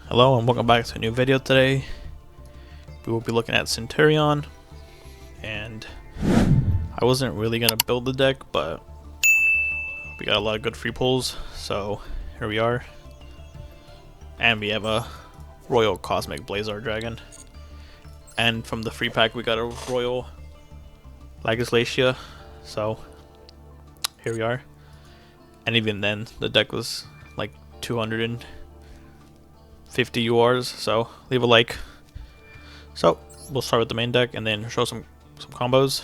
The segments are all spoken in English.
Hello and welcome back to a new video today. We will be looking at Centurion, and I wasn't really going to build the deck, but we got a lot of good free pulls, so here we are. And we have a Royal Cosmic Blazar Dragon. And from the free pack we got a Royal Legislatia, so here we are. And even then the deck was like 250 URs, so leave a like. So we'll start with the main deck and then show some combos.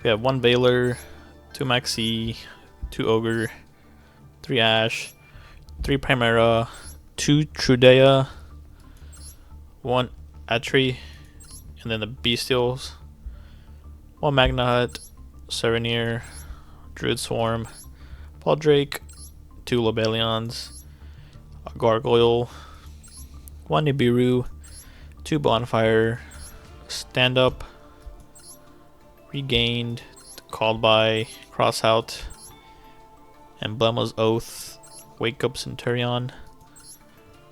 We have 1 Veiler, 2 Maxi, 2 Ogre, 3 Ash, 3 Primera, 2 Trudea, 1 Atrii, and then the Bestials, 1 Magna Hut, Serenier, Druid Swarm, Drake, 2 Lobelions, a Gargoyle, 1 Nibiru, 2 Bonfire, Stand Up, Regained, Called by, Cross Out, Emblema's Oath, Wake Up Centurion,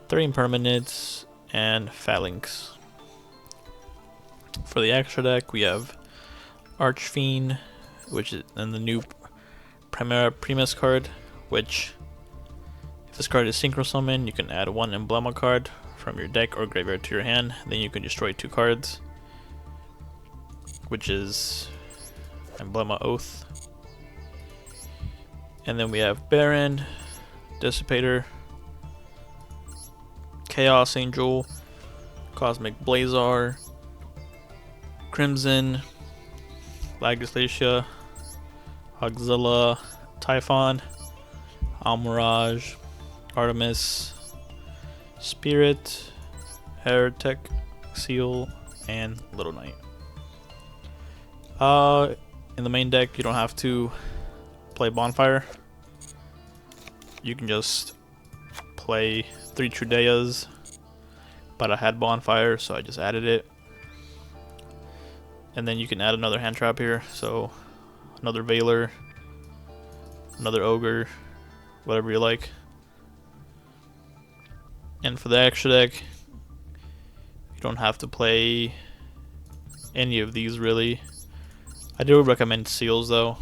3 Impermanents, and Phalanx. For the extra deck we have Archfiend, which is in the new Primera Primus card, which if this card is synchro summon, you can add 1 Emblema card from your deck or graveyard to your hand, then you can destroy 2 cards, which is Emblema Oath. And then we have Baron, Dissipator, Chaos Angel, Cosmic Blazar, Crimson, Legislatia, Auxilla, Typhon, Almirage, Artemis, Spirit, Heretic, Seal, and Little Knight. In the main deck you don't have to play Bonfire. You can just play 3 Trudeas, but I had Bonfire so I just added it. And then you can add another hand trap here, so another Veiler, another Ogre, whatever you like. And for the extra deck, you don't have to play any of these really. I do recommend Seals though.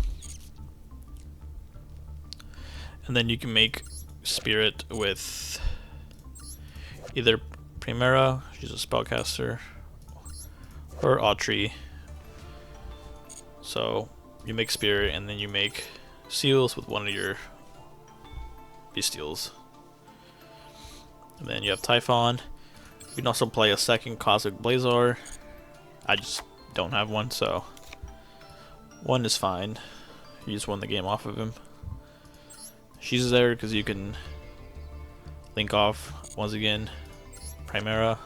And then you can make Spirit with either Primera, she's a spellcaster, or Atrii. So you make Spirit and then you make Seals with one of your Bestials. And then you have Typhon. You can also play a second Cosmic Blazar. I just don't have one, so 1 is fine. You just won the game off of him. She's there because you can link off once again Primera,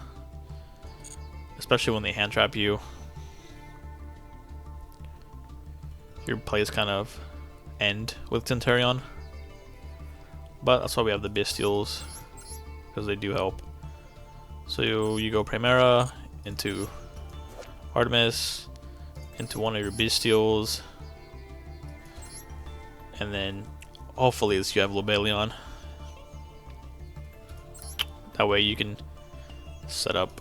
especially when they hand trap you. Your plays kind of end with Centurion, but that's why we have the Bestials, because they do help. So you go Primera into Artemis, into one of your Bestials, and then hopefully you have Lobelion. That way you can set up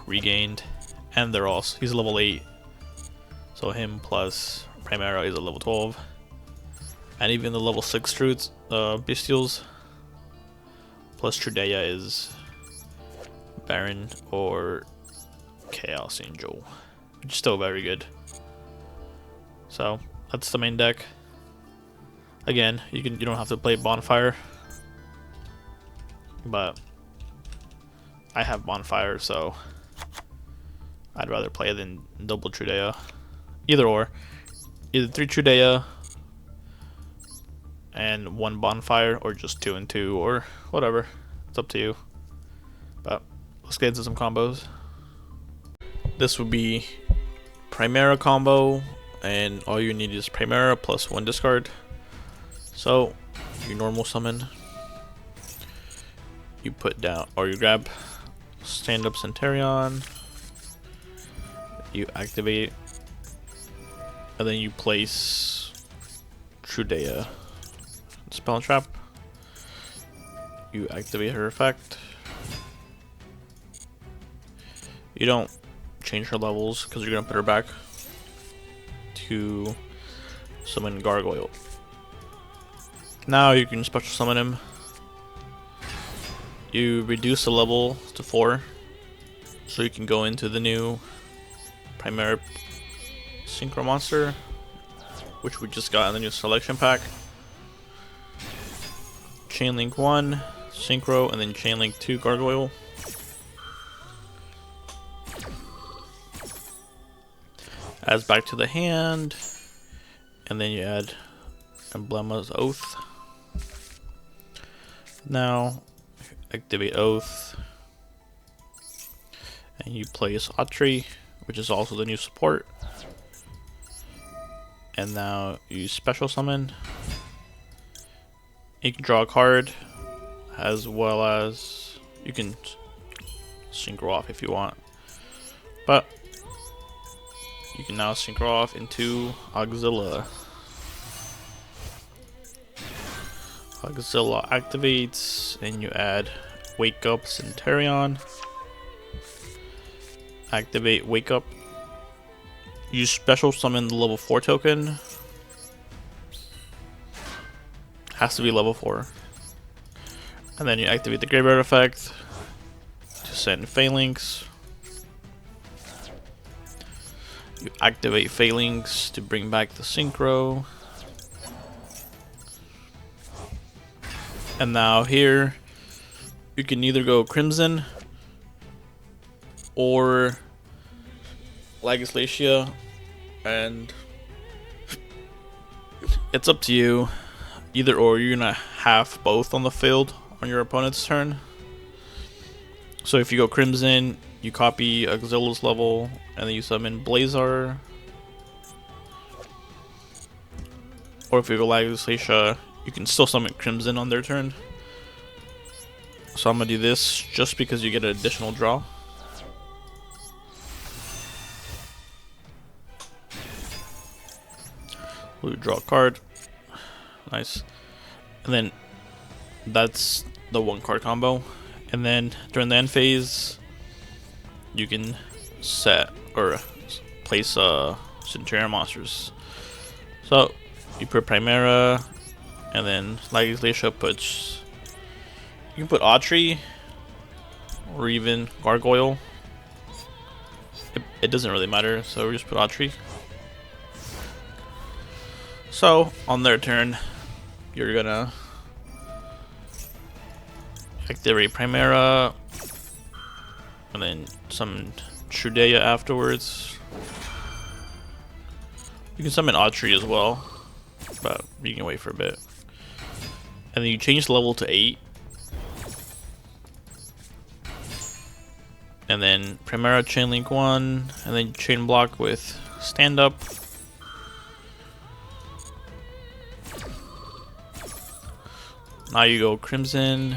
Regained, and he's level 8, so him plus Primera is a level 12, and even the level 6 Druids, Bestials plus Trudea is Baron or Chaos Angel, which is still very good. So that's the main deck. Again, you don't have to play Bonfire, but I have Bonfire, so I'd rather play than double Trudea. Either 3 Trudea and 1 Bonfire, or just 2 and 2, or whatever. It's up to you. But let's get into some combos. This would be Primera combo, and all you need is Primera plus 1 discard. So you normal summon, you put down, or you grab Stand Up Centurion, you activate, and then you place Trudea, Spell Trap, you activate her effect. You don't change her levels because you're gonna put her back to summon Gargoyle. Now you can special summon him. You reduce the level to 4, so you can go into the new Primera Synchro monster, which we just got in the new selection pack. Chain Link 1, Synchro, and then Chain Link 2 Gargoyle. Adds back to the hand, and then you add Emblema's Oath. Now activate Oath, and you place Atrii, which is also the new support. And now you special summon. You can draw a card, as well as you can synchro off if you want. But you can now synchro off into Auxilla. Auxilla activates, and you add Wake Up Centurion. Activate Wake Up. You special summon the level 4 token. Has to be level 4. And then you activate the Graveyard effect to send Phalanx. You activate Phalanx to bring back the Synchro. And now here, you can either go Crimson or Legislatia, and it's up to you. Either or, you're gonna have both on the field on your opponent's turn. So if you go Crimson, you copy Auxilla's level, and then you summon Blazar. Or if you go Legislatia, you can still summon Crimson on their turn. So I'm gonna do this just because you get an additional draw. We'll draw a card. Nice. And then that's the 1-card combo. And then during the end phase, you can set or place Centurion monsters. So you put Primera, and then Legislatia puts, you can put Atrii or even Gargoyle. It doesn't really matter, so we just put Atrii. So on their turn, you're gonna activate Primera, and then summon Trudea afterwards. You can summon Atrii as well, but you can wait for a bit. And then you change the level to 8. And then Primera Chain Link 1, and then Chain Block with Stand Up. Now you go Crimson.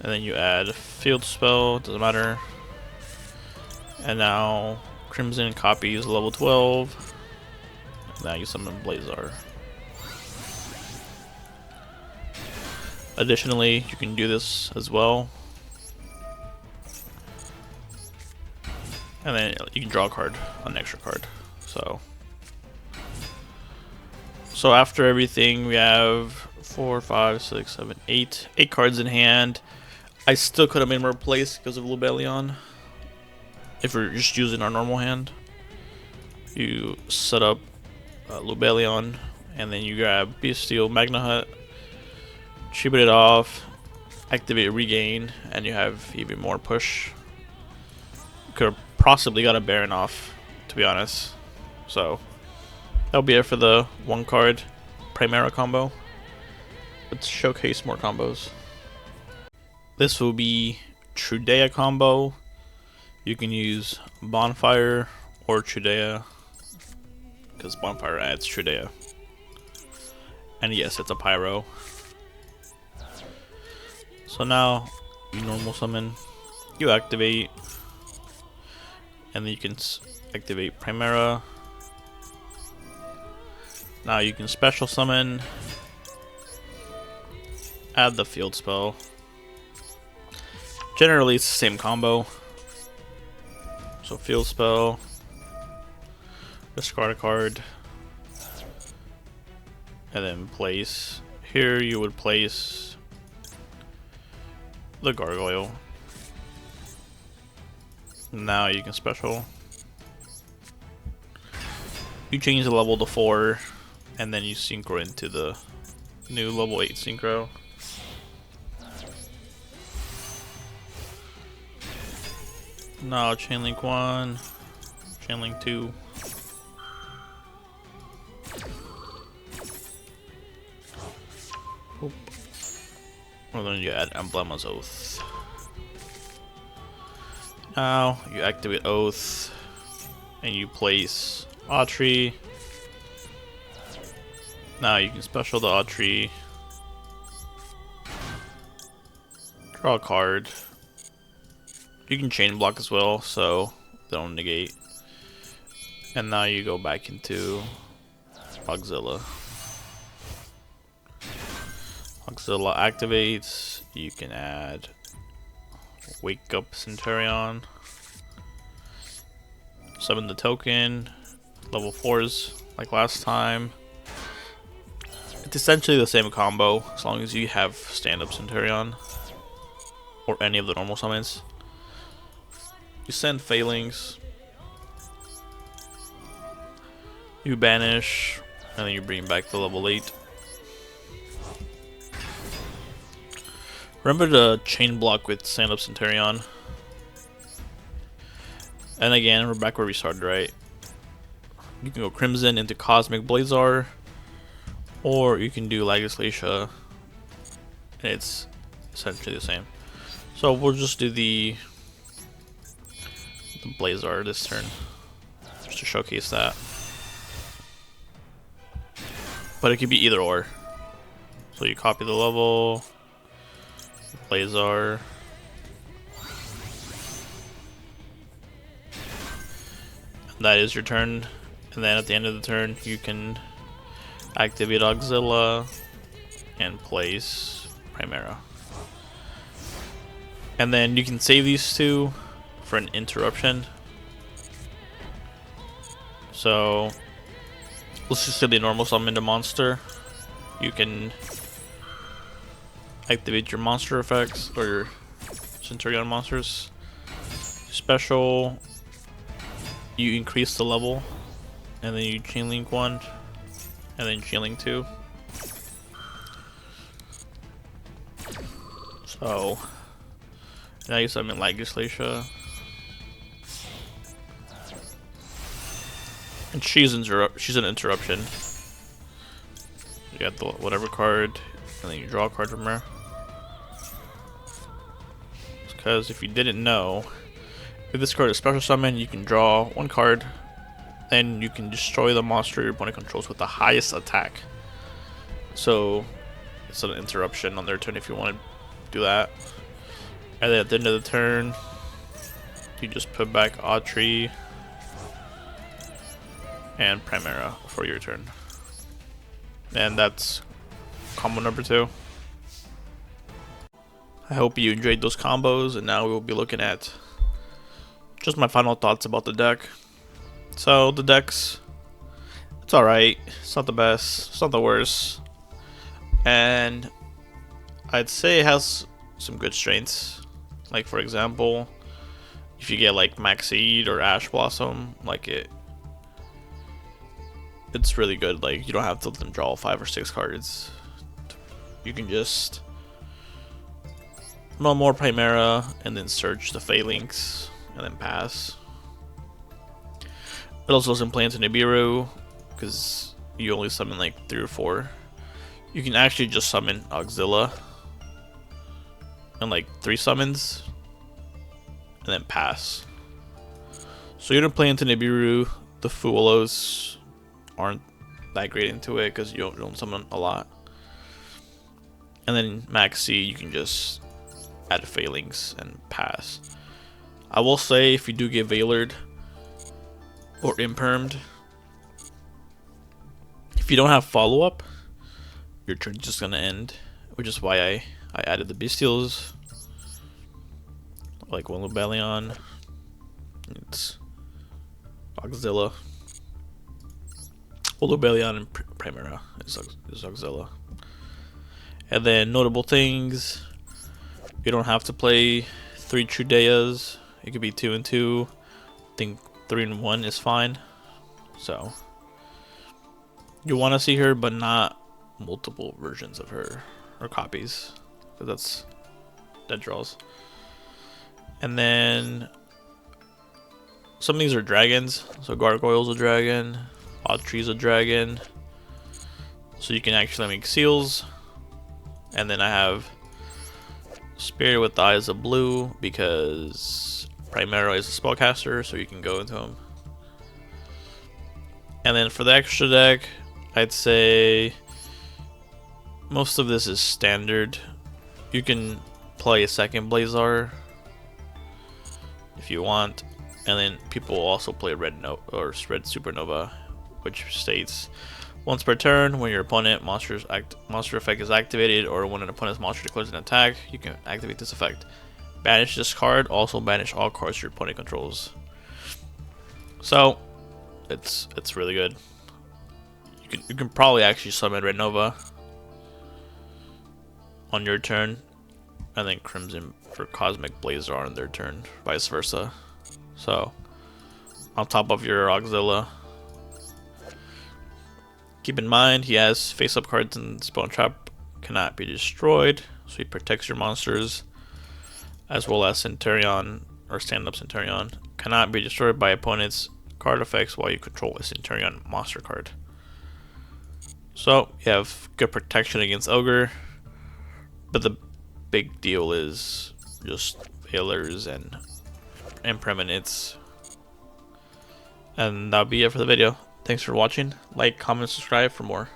And then you add Field Spell, doesn't matter. And now Crimson copies level 12. Now you summon Blazar. Additionally, you can do this as well. And then you can draw a card, an extra card. So after everything, we have 4, 5, 6, 7, 8 cards in hand. I still could have made more plays because of Lubellion. If we're just using our normal hand, you set up Lubellion, and then you grab Beasteel, Magna Hut, tribute it off, activate Regain, and you have even more push. You could have possibly got a Baron off, to be honest. So that'll be it for the 1-card Primera combo. Let's showcase more combos. This will be Trudea combo. You can use Bonfire or Trudea, because Bonfire adds Trudea. And yes, it's a Pyro. So now you normal summon, you activate, and then you can activate Primera, Now you can special summon, add the field spell. Generally it's the same combo. So field spell, discard a card, and then place. Here you would place the gargoyle. Now you can special. You change the level to 4, and then you synchro into the new level 8 synchro. Now chain link 1, chain link 2. Oop. And then you add Emblema's Oath. Now you activate Oath, and you place Atrii. Now you can special the Atrii, draw a card. You can chain block as well, so they don't negate. And now you go back into Auxilla. Auxilla activates. You can add Wake Up Centurion. Summon the token. Level 4s like last time. It's essentially the same combo as long as you have Stand Up Centurion or any of the normal summons. You send Failings, you banish, and then you bring back the level 8. Remember to chain block with Stand Up Centurion. And again, we're back where we started, right? You can go Crimson into Cosmic Blazar, or you can do Legislatia, and it's essentially the same. So we'll just do the Blazar this turn, just to showcase that. But it could be either or. So you copy the level, Blazar, and that is your turn. And then at the end of the turn, you can activate Auxilla and place Primera. And then you can save these two for an interruption. So let's just say the normal summon the monster. You can activate your monster effects or your Centurion monsters. Special, you increase the level, and then you chain link 1, and then chain link 2. So now you summon Legislatia. And she's an interruption. You got the whatever card, and then you draw a card from her. Because if you didn't know, if this card is special summon, you can draw 1 card, then you can destroy the monster your opponent controls with the highest attack. So it's an interruption on their turn if you want to do that. And then at the end of the turn, you just put back Atrii and Primera for your turn. And that's combo number 2. I hope you enjoyed those combos, and now we will be looking at just my final thoughts about the deck. So the deck's, it's alright, it's not the best, it's not the worst, and I'd say it has some good strengths. Like for example, if you get like Max Seed or Ash Blossom, like it's really good. Like you don't have to let them draw 5 or 6 cards. You can just no more Primera and then search the Phalanx and then pass. It also doesn't play into Nibiru because you only summon like 3 or 4. You can actually just summon Auxilla and like 3 summons and then pass. So you don't play into Nibiru. The Fuolos aren't that great into it because you don't summon a lot. And then Max C, you can just add Phalanx and pass. I will say if you do get Veilered or Impermed, If you don't have follow-up, your turn's just gonna end, which is why I added the bestials, like one Lubellion. It's Auxilla. Well, Lubellion and Primera is Auxilla. And then notable things, you don't have to play 3 Trudeyas. It could be 2 and 2. I think 3 and 1 is fine. So you want to see her, but not multiple versions of her or copies, because that draws. And then some of these are dragons. So Gargoyle's a dragon, Atrii's a dragon. So you can actually make seals. And then I have Spirit with the Eyes of Blue because Primera is a spellcaster, so you can go into him. And then for the extra deck, I'd say most of this is standard. You can play a second Blazar if you want, and then people also play Red Supernova, which states once per turn, when your opponent monster effect is activated, or when an opponent's monster declares an attack, you can activate this effect. Banish this card. Also banish all cards your opponent controls. So it's really good. You can probably actually summon Red Nova on your turn, and then Crimson for Cosmic Blazar on their turn, vice versa. So on top of your Auxilla, keep in mind he has face-up cards, and Spell and Trap cannot be destroyed, so he protects your monsters, as well as Centurion or stand-up Centurion cannot be destroyed by opponents' card effects while you control a Centurion monster card. So you have good protection against Ogre, but the big deal is just Veilers and Permanents. And that'll be it for the video. Thanks for watching. Like, comment, subscribe for more.